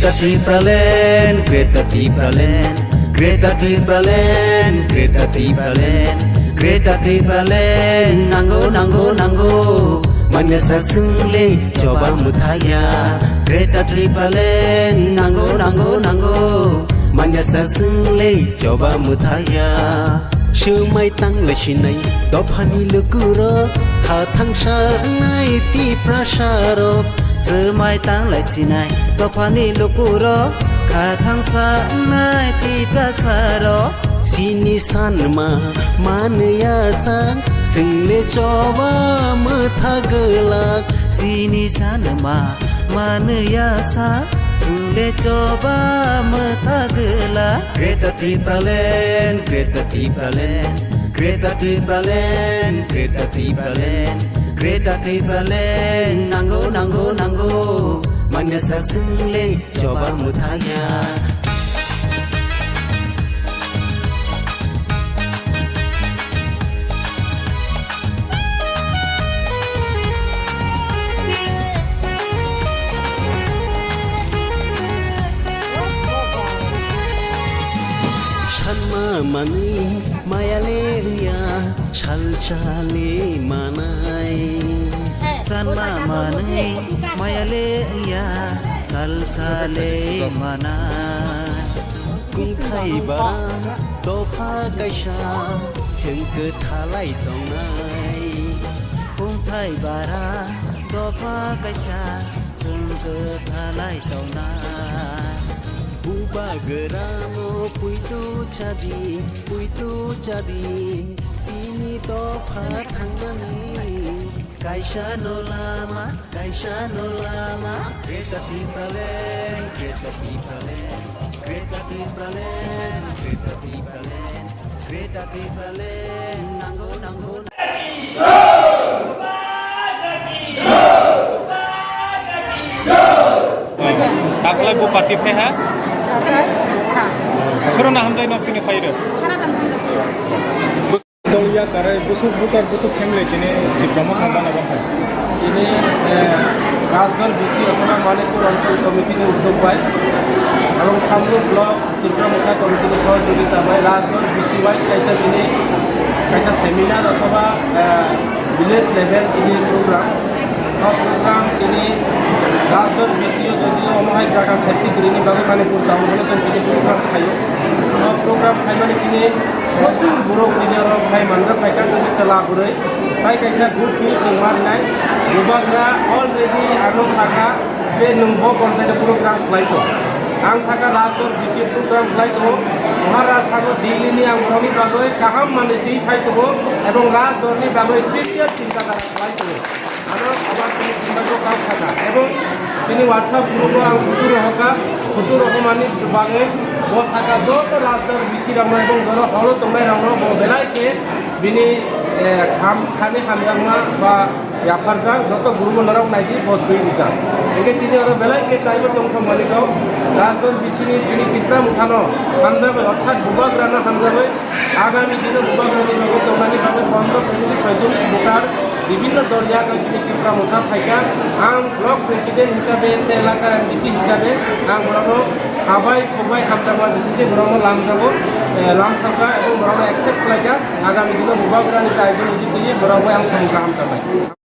Greta Thunberg, Greta Thunberg, Greta Thunberg, Greta Thunberg, Greta Thunberg, nango, manya sasungling coba mutaya. Greta Thunberg, nango, manya sasungling coba mutaya. Shumai tang leshinai, dophani lukuro, khathang shanai ti prasharo. Semai tang lesinai, dophani lukuro, khathang shanai ti prasharo. Sini sanma manaya sang, single coba muthagelak. Sini sanma manaya sang, single coba muthagelak. Greta Thunberg, Greta Thunberg, Greta Thunberg, Greta Thunberg, Greta Thunberg, nango, manya sasungling coba mutaya. Shanma mani mayale ya chale manai. Sanma mani mayale ya chale manai. Kung thai ba dopa kaisha chengke thalai tongnai. Kung thai bara dopa kaisha chengke thalai tongnai. Buba gerano puitu jadi sini topa thangani. Kaisha no lama. Greta Thunberg, Greta Thunberg, Greta Thunberg, Greta Thunberg, Greta Thunberg, nango. Dakhla bupati PH Suruna hamdai nokini faire Tolia tarai busuk family jine diploma khambana bapha ini Rajgarh BC অথবা মানিকপুর অঞ্চল কমিটির উদ্যোগ পায় এবং সামরু block তিনটামুখা কমিটির সহযোগিতা পায় Rajgarh BC wise কাইসা seminar অথবা ভিলেজ লেভেল যিনি প্রোগ্রাম তিনি রাজগড় বিসিও যদিও অমাহাই জায়গা সেফটি করিনি বাকি মানিকপুর টাউন বলেছেন তিনি প্রোগ্রাম খাইও প্রোগ্রাম খাই মানে তিনি প্রচুর বড় তিনি ভাই মানরা ফাইকা যদি চালা করে তাই কাইসা গুড নিউজ মারনাই गोबांरा अलरेडी आनो साका बे नंबो पन्सायत प्रोग्राम खालायतो आं साका राजगढ़ बिसि प्रोग्राम खालायतो महाराष्ट्र दिल्लीनि आं बरनि बागै गाहाम माने दै फायतो एबं राजगढ़नि बागै स्पेसियल चिन्ताधारा खालायतो आरो आबाद चिन्ताखौ गाव साका एबं जोंनि WhatsApp ग्रुपआव आं फुटुर हमानि बागै बो साका दत राजगढ़ बिसि रामा एबं जर हरो तंबाय रामा बो बेलायके बिनि खामि हामजामा बा याफारजा যত গুরুমন্ডরাव नायदि बसुई बिजा एके तिनि आरो बेलायके टाइम दंख मालिकाव राजगढ़ बिसिनि जिनि कित्रा मुथानो हामजाबे अर्थात बुबाग्राना हामजाबे आगामी दिने बुबाग्रानि लगे तंनानि भाबे 15 फैमिली 46 भोटार বিভিন্ন দলিয়া যিনি কিত্রা মুথা ফাইকা आं ब्लक प्रेसिडेंट हिसाबै एलाका एमडिसि हिसाबै आं बरनो हाबाय खबाय हामजामा बिसिनि बरनो लामसाबा एबं बरनो एक्सेप्ट खालायगा आगामी दिने बुबाग्रानि आइडियोलॉजी दिनि बरावबो आं सामगा हामजाबाय